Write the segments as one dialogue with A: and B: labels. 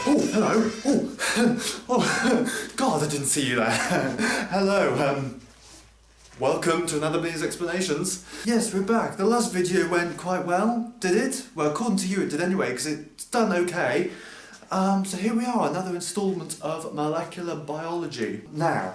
A: Oh, hello. Oh, God, I didn't see you there. Hello, welcome to another Benito's Explanations. Yes, we're back. The last video went quite well, did it? Well, according to you it did anyway, because it's done okay. So here we are, another instalment of molecular biology. Now,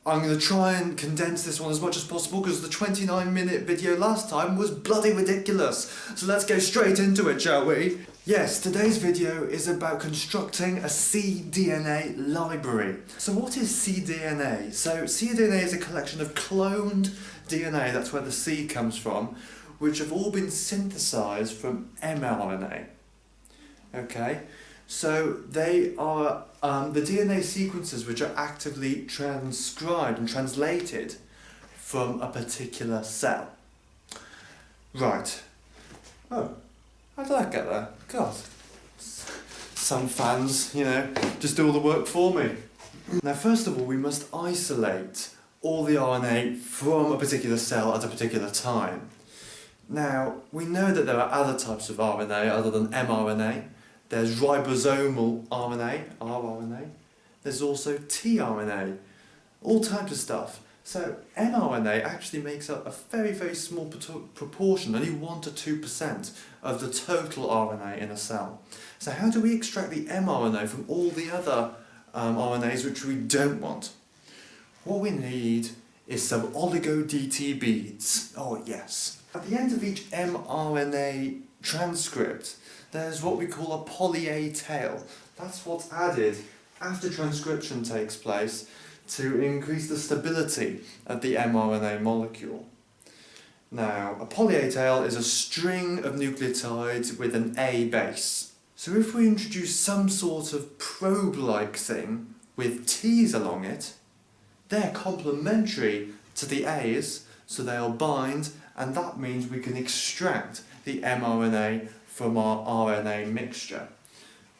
A: I'm going to try and condense this one as much as possible because the 29-minute video last time was bloody ridiculous. So let's go straight into it, shall we? Yes, today's video is about constructing a cDNA library. So what is cDNA? So cDNA is a collection of cloned DNA, that's where the C comes from, which have all been synthesized from mRNA. Okay? So they are the DNA sequences which are actively transcribed and translated from a particular cell. Right. Oh, how did that get there? God. Some fans, you know, just do all the work for me. Now, first of all, we must isolate all the RNA from a particular cell at a particular time. Now, we know that there are other types of RNA other than mRNA. There's ribosomal RNA, rRNA. There's also tRNA, all types of stuff. So mRNA actually makes up a very, very small proportion, only 1 to 2% of the total RNA in a cell. So how do we extract the mRNA from all the other RNAs which we don't want? What we need is some oligo-DT beads. Oh yes. At the end of each mRNA transcript, there's what we call a poly-A tail. That's what's added after transcription takes place to increase the stability of the mRNA molecule. Now, a poly-A tail is a string of nucleotides with an A base. So if we introduce some sort of probe-like thing with T's along it, they're complementary to the A's, so they'll bind, and that means we can extract the mRNA from our RNA mixture.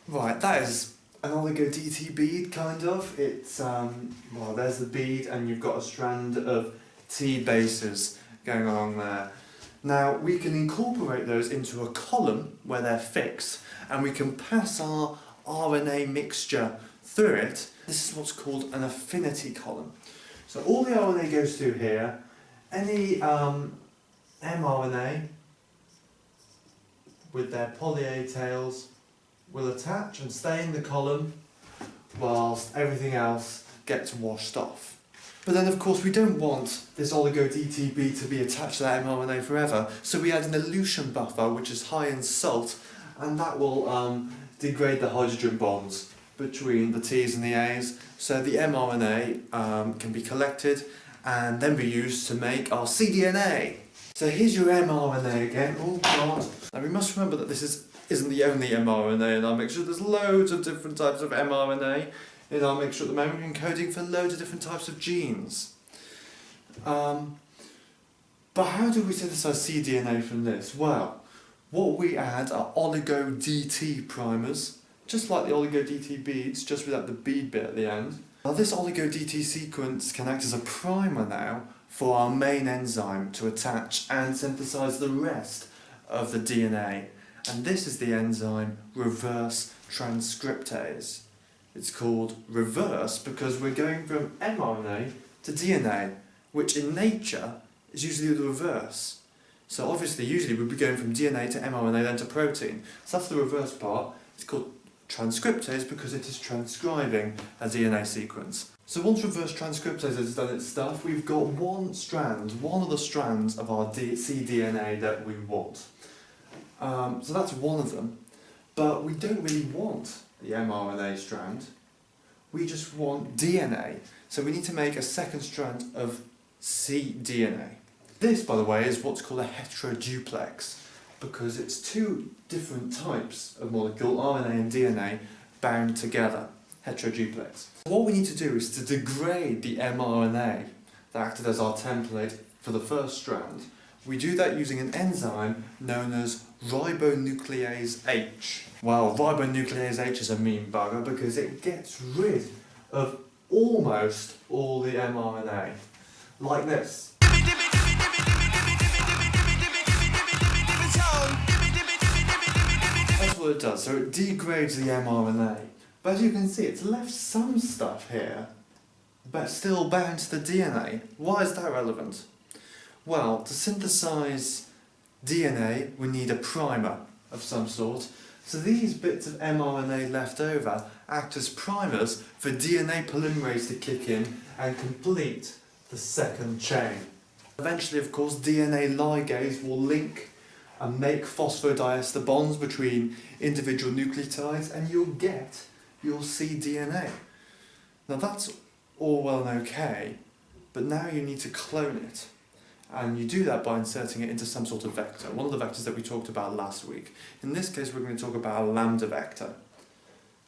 A: Right, that is an oligo-DT bead, kind of. It's, well, there's the bead and you've got a strand of T bases going along there. Now, we can incorporate those into a column where they're fixed and we can pass our RNA mixture through it. This is what's called an affinity column. So all the RNA goes through here. Any mRNA with their poly-A tails will attach and stay in the column whilst everything else gets washed off. But then of course we don't want this oligo-DTB to be attached to that mRNA forever, so we add an elution buffer which is high in salt, and that will degrade the hydrogen bonds between the T's and the A's, so the mRNA can be collected and then be used to make our cDNA. So here's your mRNA again. Oh God. Now we must remember that this isn't the only mRNA in our mixture. There's loads of different types of mRNA in our mixture at the moment, encoding for loads of different types of genes. But how do we synthesize cDNA from this? Well, what we add are oligo-DT primers, just like the oligo-DT beads, just without the bead bit at the end. Now this oligo-DT sequence can act as a primer now for our main enzyme to attach and synthesize the rest of the DNA. And this is the enzyme reverse transcriptase. It's called reverse because we're going from mRNA to DNA, which in nature is usually the reverse. So obviously, usually we'd be going from DNA to mRNA then to protein. So that's the reverse part. It's called transcriptase because it is transcribing a DNA sequence. So once reverse transcriptase has done its stuff, we've got one of the strands of our cDNA that we want. So that's one of them, but we don't really want the mRNA strand, we just want DNA. So we need to make a second strand of cDNA. This, by the way, is what's called a heteroduplex, because it's two different types of molecule, RNA and DNA, bound together. Heteroduplex. What we need to do is to degrade the mRNA that acted as our template for the first strand. We do that using an enzyme known as ribonuclease H. Well, ribonuclease H is a mean bugger because it gets rid of almost all the mRNA. Like this. That's what it does. So it degrades the mRNA. But as you can see, it's left some stuff here, but still bound to the DNA. Why is that relevant? Well, to synthesize DNA, we need a primer of some sort. So these bits of mRNA left over act as primers for DNA polymerase to kick in and complete the second chain. Eventually, of course, DNA ligase will link and make phosphodiester bonds between individual nucleotides, and you'll get your cDNA. Now that's all well and okay, but now you need to clone it. And you do that by inserting it into some sort of vector, one of the vectors that we talked about last week. In this case, we're going to talk about a lambda vector.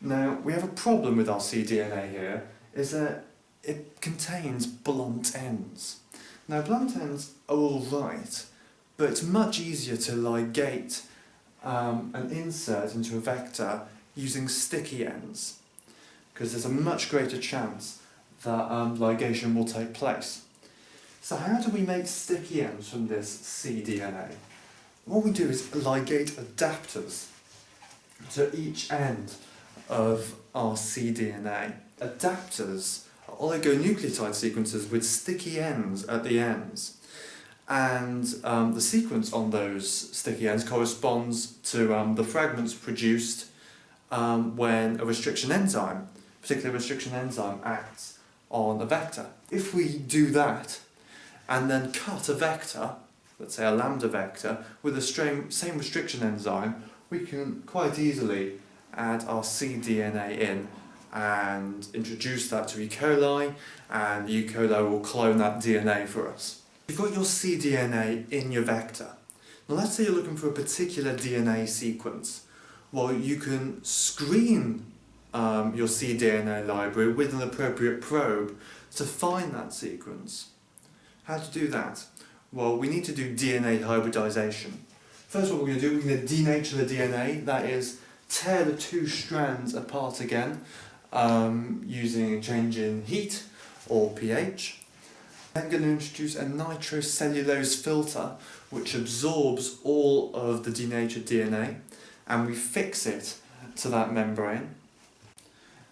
A: Now, we have a problem with our cDNA here, is that it contains blunt ends. Now, blunt ends are alright, but it's much easier to ligate an insert into a vector using sticky ends, because there's a much greater chance that ligation will take place. So how do we make sticky ends from this cDNA? What we do is ligate adapters to each end of our cDNA. Adapters are oligonucleotide sequences with sticky ends at the ends. And the sequence on those sticky ends corresponds to the fragments produced when a restriction enzyme, particularly a restriction enzyme, acts on a vector. If we do that, and then cut a vector, let's say a lambda vector, with the same restriction enzyme, we can quite easily add our cDNA in and introduce that to E. coli, and E. coli will clone that DNA for us. You've got your cDNA in your vector. Now let's say you're looking for a particular DNA sequence. Well, you can screen your cDNA library with an appropriate probe to find that sequence. How to do that? Well, we need to do DNA hybridization. First, what we're going to do, we're going to denature the DNA, that is, tear the two strands apart again using a change in heat or pH. Then going to introduce a nitrocellulose filter which absorbs all of the denatured DNA, and we fix it to that membrane,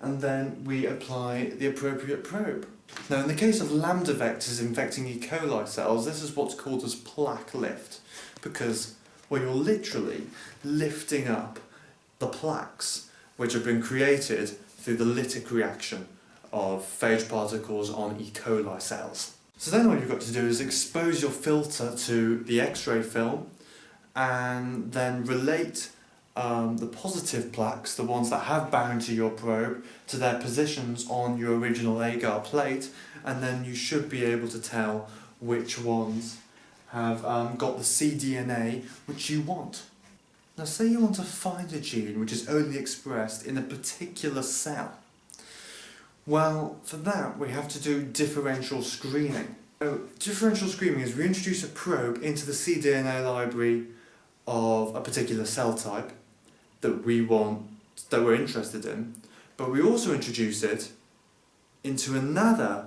A: and then we apply the appropriate probe. Now, in the case of lambda vectors infecting E. coli cells, this is what's called as plaque lift, because, well, you're literally lifting up the plaques which have been created through the lytic reaction of phage particles on E. coli cells. So then what you've got to do is expose your filter to the X-ray film and then relate the positive plaques, the ones that have bound to your probe, to their positions on your original agar plate, and then you should be able to tell which ones have got the cDNA which you want. Now say you want to find a gene which is only expressed in a particular cell. Well, for that we have to do differential screening. So, differential screening is we introduce a probe into the cDNA library of a particular cell type that we're interested in, but we also introduce it into another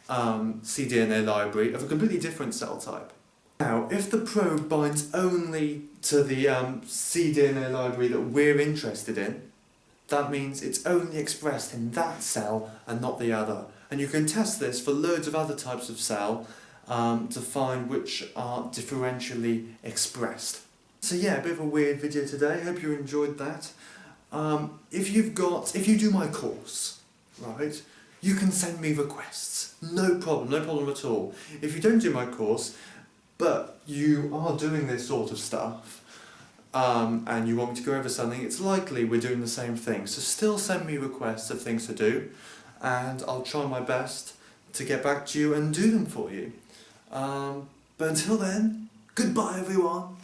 A: cDNA library of a completely different cell type. Now, if the probe binds only to the cDNA library that we're interested in, that means it's only expressed in that cell and not the other. And you can test this for loads of other types of cell to find which are differentially expressed. So yeah, a bit of a weird video today, hope you enjoyed that. If you do my course, right, you can send me requests, no problem at all. If you don't do my course, but you are doing this sort of stuff, and you want me to go over something, it's likely we're doing the same thing. So still send me requests of things to do, and I'll try my best to get back to you and do them for you. But until then, goodbye everyone.